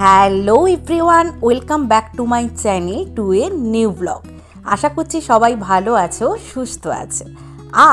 Hello everyone, welcome back to my channel to a new vlog. আশা করছি সবাই ভালো আছো, সুস্থ আছো।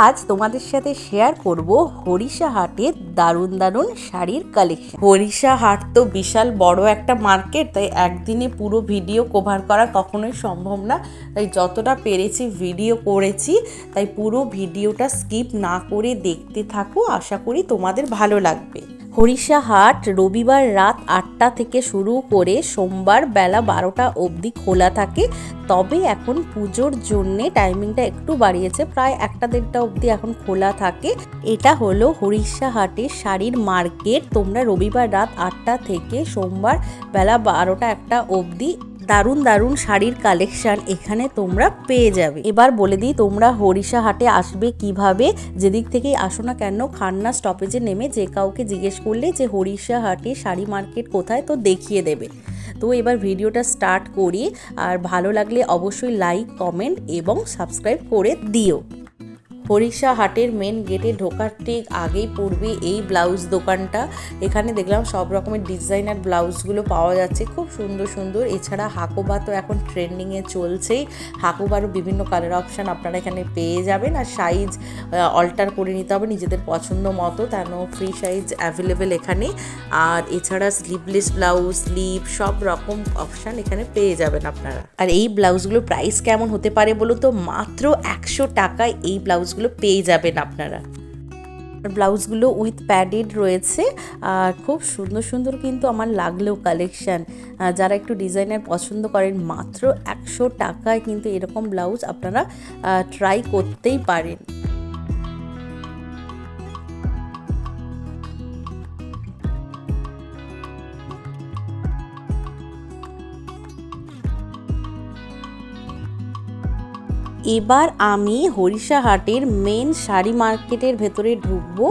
আজ তোমাদের সাথে শেয়ার করব হরিষা হাটের দারুণ দারুণ শাড়ির কালেকশন। হরিষা হাট তো বিশাল বড় একটা মার্কেট, তাই একদিনে পুরো ভিডিও কভার করা কখনোই সম্ভব না। তাই যতটা পেরেছি ভিডিও করেছি, তাই পুরো ভিডিওটা স্কিপ না করে দেখতে থাকো। আশা করি তোমাদের ভালো লাগবে। হরিষা হাট রবিবার রাত 8টা থেকে শুরু করে সোমবার বেলা 12টা অবধি খোলা থাকে। তবে এখন পুজোর জন্যে টাইমিংটা একটু বাড়িয়েছে, প্রায় 1টা-1.5টা অবধি এখন খোলা থাকে। এটা হলো হরিষা হাটের শাড়ির মার্কেট। তোমরা রবিবার রাত 8টা থেকে সোমবার বেলা 12টা-1টা অবধি দারুণ দারুণ শাড়ির কালেকশন এখানে তোমরা পেয়ে যাবে। এবার বলে দিই তোমরা হরিষা হাটে আসবে কিভাবে। যেদিক থেকেই আসো না কেন, খান্না স্টপেজে নেমে যে কাউকে জিজ্ঞেস করলে যে হরিষা হাটে শাড়ি মার্কেট কোথায়, তো দেখিয়ে দেবে। তো এবার ভিডিওটা স্টার্ট করি। আর ভালো লাগলে অবশ্যই লাইক, কমেন্ট এবং সাবস্ক্রাইব করে দিও। হরিষা হাটের মেন গেটে ঢোকার ঠিক আগেই পড়বে এই ব্লাউজ দোকানটা। এখানে দেখলাম সব রকমের ডিজাইনার ব্লাউজগুলো পাওয়া যাচ্ছে, খুব সুন্দর সুন্দর। এছাড়া হাকোবা তো এখন ট্রেন্ডিংয়ে চলছেই। হাকোবারও বিভিন্ন কালার অপশান আপনারা এখানে পেয়ে যাবেন। আর সাইজ অল্টার করে নিতে হবে নিজেদের পছন্দ মতো, তেন ফ্রি সাইজ অ্যাভেলেবেল এখানে। আর এছাড়া স্লিভলেস ব্লাউজ, স্লিভ সব রকম অপশান এখানে পেয়ে যাবেন আপনারা। আর এই ব্লাউজগুলো প্রাইস কেমন হতে পারে বলো তো? মাত্র 100 টাকায় এই ব্লাউজ পেয়ে যাবেন আপনারা। ব্লাউজগুলো উইথ প্যাডেড রয়েছে আর খুব সুন্দর সুন্দর কিন্তু আমার লাগলেও কালেকশান। যারা একটু ডিজাইনার পছন্দ করেন, মাত্র 100 টাকায় কিন্তু এরকম ব্লাউজ আপনারা ট্রাই করতেই পারেন। এবার আমি হরিষা হাটের মেন শাড়ি মার্কেটের ভেতরে ঢুকবো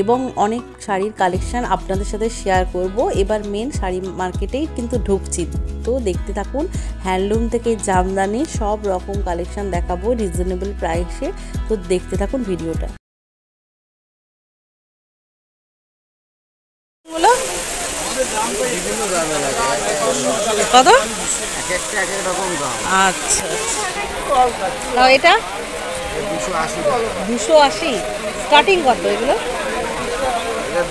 এবং অনেক শাড়ির কালেকশান আপনাদের সাথে শেয়ার করব। এবার মেন শাড়ি মার্কেটেই কিন্তু ঢুকছি, তো দেখতে থাকুন। হ্যান্ডলুম থেকে জামদানি সব রকম কালেকশান দেখাবো রিজনেবল প্রাইসে, তো দেখতে থাকুন ভিডিওটা। কত? আচ্ছা, এটা 280 স্টার্টিং কত এগুলো?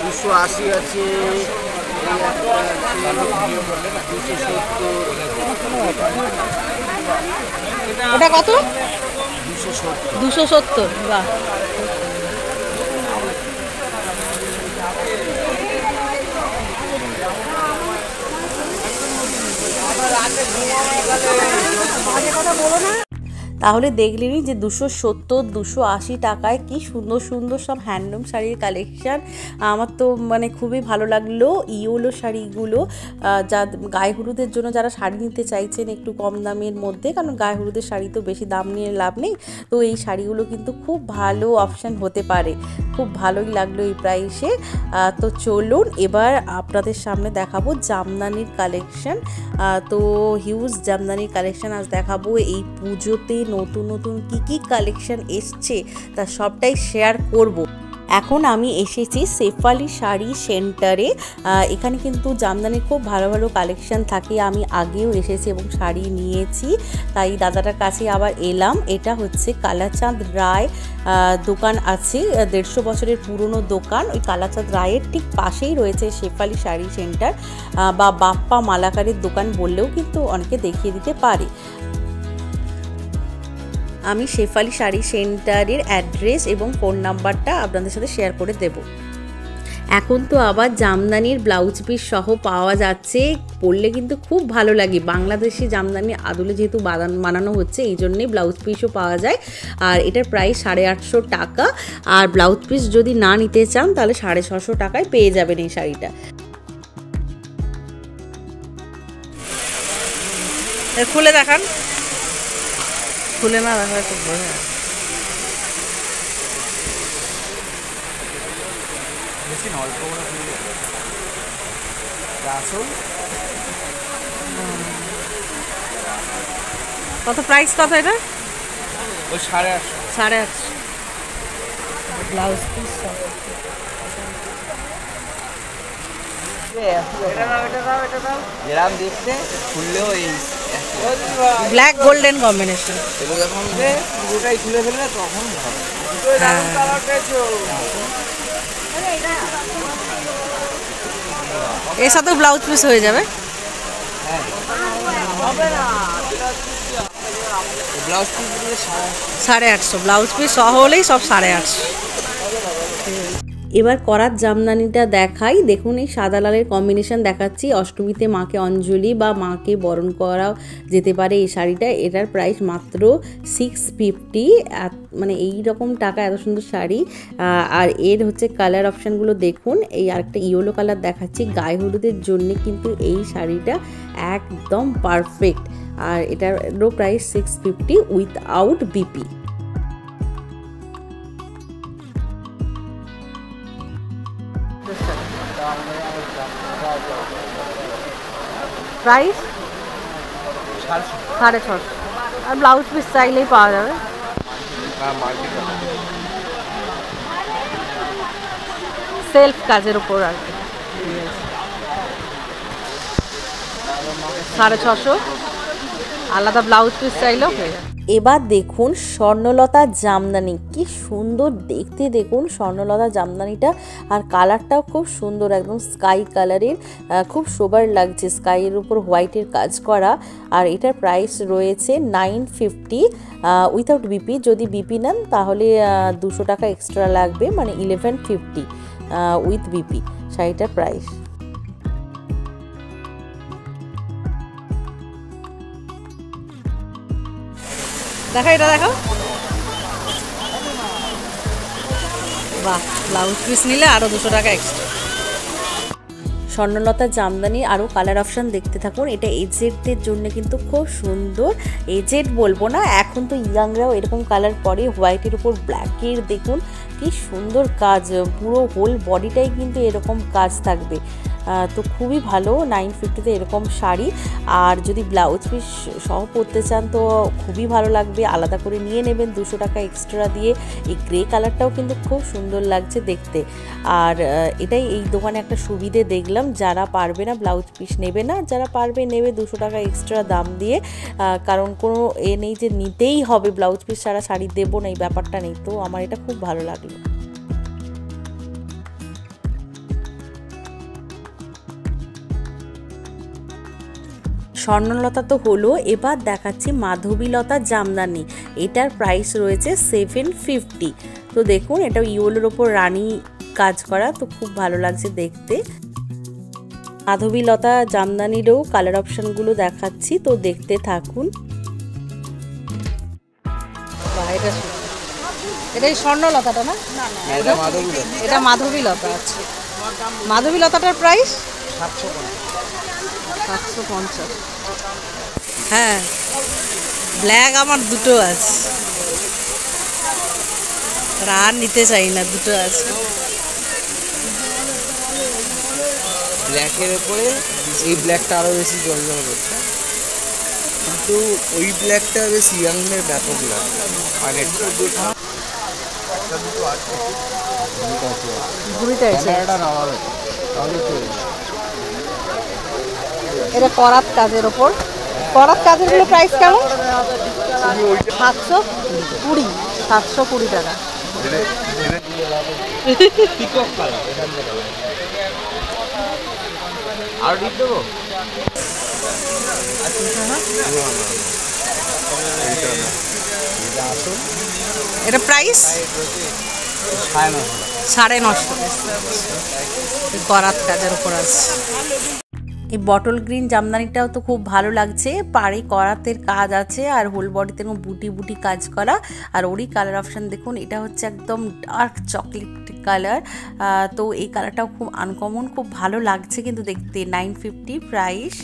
280 আছে, ওটা কত? 270। 270। বাহ, তাহলে দেখলেনি যে 270-280 টাকায় কি সুন্দর সুন্দর সব হ্যান্ডলুম শাড়ির কালেকশান। আমার তো মানে খুবই ভালো লাগলো ইয়েলো শাড়িগুলো। যা গায়ে হলুদের জন্য যারা শাড়ি নিতে চাইছেন একটু কম দামের মধ্যে, কারণ গায়ে হলুদের শাড়ি তো বেশি দাম নিয়ে লাভ নেই, তো এই শাড়িগুলো কিন্তু খুব ভালো অপশান হতে পারে। খুব ভালোই লাগলো এই প্রাইসে। তো চলুন এবার আপনাদের সামনে দেখাবো জামদানির কালেকশান। তো হিউজ জামদানির কালেকশান আজ দেখাবো। এই পুজোতে নতুন নতুন কি কালেকশন এসছে তা সবটাই শেয়ার করব। এখন আমি এসেছি শেফালি শাড়ি সেন্টারে। এখানে কিন্তু জামদানির খুব ভালো ভালো কালেকশান থাকে। আমি আগেও এসেছি এবং শাড়ি নিয়েছি, তাই দাদাটার কাছে আবার এলাম। এটা হচ্ছে কালাচাঁদ রায় দোকান আছে, 150 বছরের পুরনো দোকান। ওই কালাচাঁদ রায়ের ঠিক পাশেই রয়েছে শেফালি শাড়ি সেন্টার, বা বাপ্পা মালাকারের দোকান বললেও কিন্তু অনেকে দেখিয়ে দিতে পারে। আমি শেফালি শাড়ি সেন্টারের অ্যাড্রেস এবং ফোন নাম্বারটা আপনাদের সাথে শেয়ার করে দেব। এখন তো আবার জামদানির ব্লাউজ পিস সহ পাওয়া যাচ্ছে, পরলে কিন্তু খুব ভালো লাগে। বাংলাদেশি জামদানি আদলে যেহেতু বানানো হচ্ছে, এই জন্যেই ব্লাউজ পিসও পাওয়া যায়। আর এটার প্রাইস 850 টাকা। আর ব্লাউজ পিস যদি না নিতে চান তাহলে 650 টাকায় পেয়ে যাবেন এই শাড়িটা। খুলে দেখান। খুলে না দেখা খুব ভালো। কত প্রাইস কত এটা? ওই 850। 850 ব্লাউজ পিস। যেরাম দেখতে খুললেও এই ব্ল্যাক গোল্ডেন কম্বিনেশন। এগুলো যখন পুরোটাই খুলে ফেললে তখন হবে। এর সাথে ব্লাউজ পিস হয়ে যাবে। ব্লাউজ পিস 850, ব্লাউজ পিস সহ হলেই সব 850। এবার করাত জামদানিটা দেখাই। দেখুন এই সাদা লালের কম্বিনেশন দেখাচ্ছি। অষ্টমীতে মাকে অঞ্জলি বা মাকে বরণ করা যেতে পারে এই শাড়িটা। এটার প্রাইস মাত্র 650। মানে এই রকম টাকা এত সুন্দর শাড়ি। আর এর হচ্ছে কালার অপশানগুলো দেখুন। এই আরেকটা ইয়েলো কালার দেখাচ্ছি। গায়ে হলুদের জন্য কিন্তু এই শাড়িটা একদম পারফেক্ট। আর এটারও প্রাইস 650 উইথআউট বিপি। প্রাইস 650, আর ব্লাউজ পিস চাইলেই পাওয়া যাবে। সেলফ কাজের উপর আর কি 650, আলাদা ব্লাউজ পিস চাইলেও হয়ে যাবে। এবার দেখুন স্বর্ণলতা জামদানি, কি সুন্দর দেখতে। দেখুন স্বর্ণলতা জামদানিটা, আর কালারটাও খুব সুন্দর, একদম স্কাই কালারের, খুব সোবার লাগছে। স্কাইয়ের উপর হোয়াইটের কাজ করা। আর এটার প্রাইস রয়েছে 950 উইথাউট বিপি। যদি বিপি নেন তাহলে 200 টাকা এক্সট্রা লাগবে, মানে 1150 উইথ বিপি শাড়িটার প্রাইস। দেখো এটা দেখো, বাহ, ব্লাউজ পিস নিলে আরও 200 টাকা এক্সট্রা। স্বর্ণলতা জামদানি আরও কালার অপশান দেখতে থাকুন। এটা এজেডদের জন্য কিন্তু খুব সুন্দর। এজেড বলবো না, এখন তো ইয়াংরাও এরকম কালার পরে। হোয়াইটের উপর ব্ল্যাকের দেখুন কি সুন্দর কাজ, পুরো হোল বডিটাই কিন্তু এরকম কাজ থাকবে। তো খুবই ভালো 950-তে এরকম শাড়ি। আর যদি ব্লাউজ পিস সহ পরতে চান তো খুবই ভালো লাগবে, আলাদা করে নিয়ে নেবেন 200 টাকা এক্সট্রা দিয়ে। এই গ্রে কালারটাও কিন্তু খুব সুন্দর লাগছে দেখতে। আর এটাই এই দোকানে একটা সুবিধে দেখলাম, যারা পারবে না ব্লাউজ পিস নেবে না, যারা পারবে নেবে 200 টাকা এক্সট্রা দাম দিয়ে। কারণ কোনো নেই যে নিতেই হবে ব্লাউজ পিস ছাড়া শাড়ি দেবো না, এই ব্যাপারটা নেই। তো আমার এটা খুব ভালো লাগলো। স্বর্ণলতা তো হলো, এবার দেখাচ্ছি মাধবীলতা জামদানি। এটার প্রাইস রয়েছে 750। তো দেখুন এটা ইয়েলোর ওপর রানী কাজ করা, তো খুব ভালো লাগছে দেখতে। মাধবীলতা জামদানিরও কালার অপশানগুলো দেখাচ্ছি, তো দেখতে থাকুন। এটাই স্বর্ণলতাটা না? এটা মাধবীলতা। আচ্ছা, মাধবীলতাটার প্রাইস 750। হ্যাঁ, ব্ল্যাক আমার দুটো আছে, আর নিতে চাই না, দুটো আছে। ব্ল্যাকের উপরে এই ব্ল্যাকটা আরো বেশি জলজল করছে, কিন্তু ওই ব্ল্যাকটা বেশ ইয়াংদের ব্যাপক লাগে। এটা করাত কাজের ওপর। করাত কাজের গুলো প্রাইস কেমন? 720, 720 টাকা। আর দিক দেবো? এটা প্রাইস 950। করাত কাজের উপর আছে। এই বটল গ্রিন জামদানিটাও তো খুব ভালো লাগছে, পাড়ে করাতের কাজ আছে আর হোল বডিতে বুটি বুটি কাজ করা। আর ওরই কালার অপশান দেখুন, এটা হচ্ছে একদম ডার্ক চকলেট কালার। তো এই কালারটাও খুব আনকমন, খুব ভালো লাগছে কিন্তু দেখতে। 950 প্রাইস।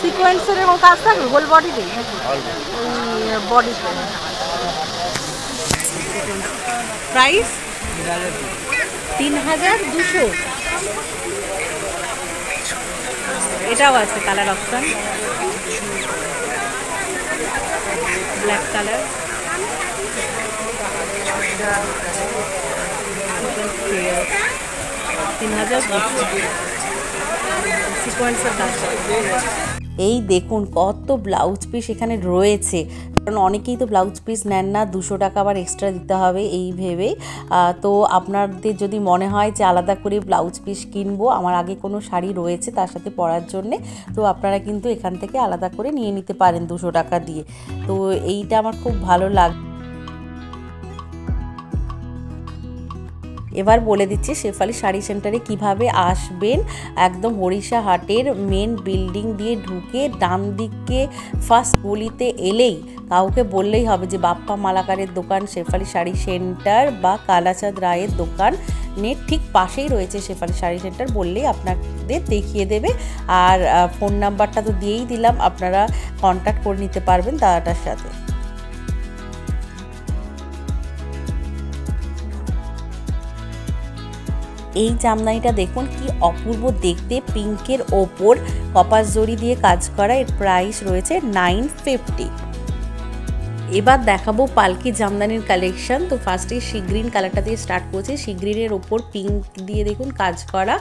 সিকোয়েন্সের এবং কাজ থাকবে হোল বডিতে, বডিতে। প্রাইস 3200। এটাও আছে কালার অপশন। ব্ল্যাক কালার, এই দেখুন কত ব্লাউজ পিস এখানে রয়েছে। কারণ অনেকেই তো ব্লাউজ পিস নেন না, 200 টাকা আবার এক্সট্রা দিতে হবে এই ভেবেই। তো আপনাদের যদি মনে হয় যে আলাদা করে ব্লাউজ পিস কিনবো, আমার আগে কোনো শাড়ি রয়েছে তার সাথে পরার জন্যে, তো আপনারা কিন্তু এখান থেকে আলাদা করে নিয়ে নিতে পারেন 200 টাকা দিয়ে। তো এইটা আমার খুব ভালো লাগে। এবার বলে দিচ্ছি শেফালি শাড়ি সেন্টারে কিভাবে আসবেন। একদম হরিষা হাটের মেন বিল্ডিং দিয়ে ঢুকে ডান দিকে ফার্স্ট গলিতে এলেই কাউকে বললেই হবে যে বাপ্পা মালাকারের দোকান, শেফালি শাড়ি সেন্টার বা কালাচাঁদ রায়ের দোকান ঠিক পাশেই রয়েছে শেফালি শাড়ি সেন্টার, বললেই আপনাদের দেখিয়ে দেবে। আর ফোন নাম্বারটা তো দিয়েই দিলাম, আপনারা কন্ট্যাক্ট করে নিতে পারবেন দাদাটার সাথে। এই জামদানিটা দেখুন কি অপূর্ব দেখতে, পিঙ্কের ওপর কপাস জরি দিয়ে কাজ করা। এর প্রাইস রয়েছে 950। এবার দেখাবো পালকি জামদানির কালেকশন। তো ফার্স্টে সি গ্রিন কালারটা দিয়ে স্টার্ট করছি। সি গ্রিনের ওপর পিঙ্ক দিয়ে দেখুন কাজ করা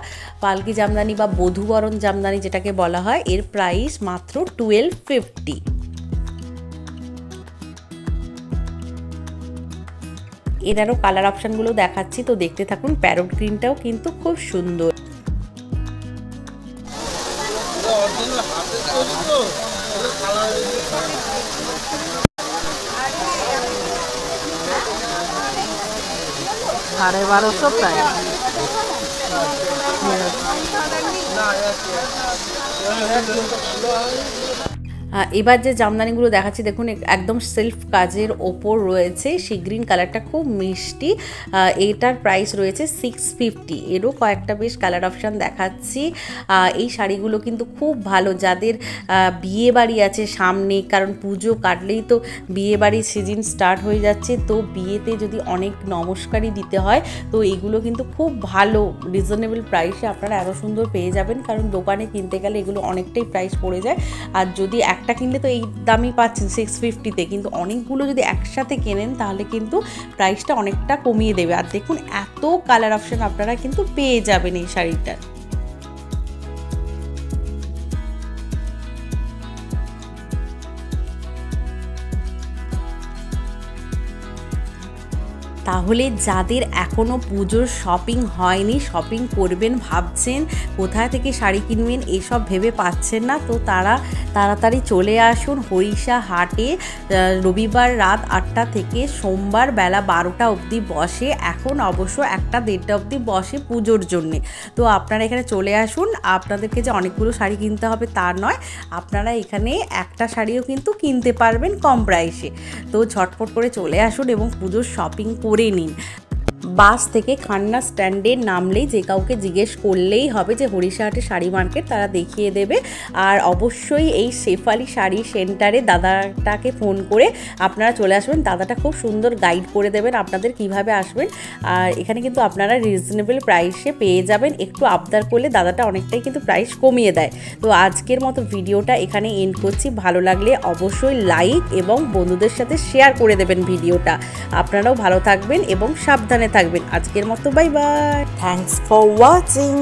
পালকি জামদানি বা বধূবরণ জামদানি যেটাকে বলা হয়। এর প্রাইস মাত্র 1250। এনারও কালার অপশানগুলো দেখাচ্ছি, তো দেখতে থাকুন। প্যারট গ্রিনটাও কিন্তু খুব সুন্দর। সাড়ে 1200 প্রায়। এবার যে জামদানিগুলো দেখাচ্ছি দেখুন একদম সেলফ কাজের ওপর রয়েছে। সি গ্রিন কালারটা খুব মিষ্টি, এটার প্রাইস রয়েছে 650। এরও কয়েকটা বেশ কালার অপশান দেখাচ্ছি। এই শাড়িগুলো কিন্তু খুব ভালো যাদের বিয়ে বাড়ি আছে সামনে, কারণ পুজো কাটলেই তো বিয়ে বাড়ির সিজন স্টার্ট হয়ে যাচ্ছে। তো বিয়েতে যদি অনেক নমস্কারই দিতে হয়, তো এগুলো কিন্তু খুব ভালো রিজনেবল প্রাইসে আপনারা এত সুন্দর পেয়ে যাবেন। কারণ দোকানে কিনতে গেলে এগুলো অনেকটাই প্রাইস পড়ে যায়, আর যদি একটা কিনলে তো এই দামই পাচ্ছেন 650-তে, কিন্তু অনেকগুলো যদি একসাথে কেনেন তাহলে কিন্তু প্রাইসটা অনেকটা কমিয়ে দেবে। আর দেখুন এত কালার অপশান আপনারা কিন্তু পেয়ে যাবেন এই শাড়িটার। তাহলে যাদের এখনও পুজোর শপিং হয়নি, শপিং করবেন ভাবছেন, কোথায় থেকে শাড়ি কিনবেন এসব ভেবে পাচ্ছেন না, তো তারা তাড়াতাড়ি চলে আসুন হরিষা হাটে। রবিবার রাত 8টা থেকে সোমবার বেলা 12টা অবধি বসে। এখন অবশ্য 1টা-1:30 অবধি বসে পুজোর জন্যে। তো আপনারা এখানে চলে আসুন। আপনাদেরকে যে অনেকগুলো শাড়ি কিনতে হবে তা নয়, আপনারা এখানে একটা শাড়িও কিন্তু কিনতে পারবেন কম প্রাইসে। তো ঝটপট করে চলে আসুন এবং পুজোর শপিং করে নিন। বাস থেকে খান্না স্ট্যান্ডে নামলেই যে কাউকে জিজ্ঞেস করলেই হবে যে হরিষাহাটে শাড়ি মার্কেট, তারা দেখিয়ে দেবে। আর অবশ্যই এই শেফালি শাড়ি সেন্টারে দাদাটাকে ফোন করে আপনারা চলে আসবেন। দাদাটা খুব সুন্দর গাইড করে দেবেন আপনাদের কিভাবে আসবেন। আর এখানে কিন্তু আপনারা রিজনেবল প্রাইসে পেয়ে যাবেন। একটু আবদার করলে দাদাটা অনেকটাই কিন্তু প্রাইস কমিয়ে দেয়। তো আজকের মতো ভিডিওটা এখানে এন্ড করছি। ভালো লাগলে অবশ্যই লাইক এবং বন্ধুদের সাথে শেয়ার করে দেবেন ভিডিওটা। আপনারাও ভালো থাকবেন এবং সাবধানে থাকবেন। আজকের মতো bye bye. Thanks for watching.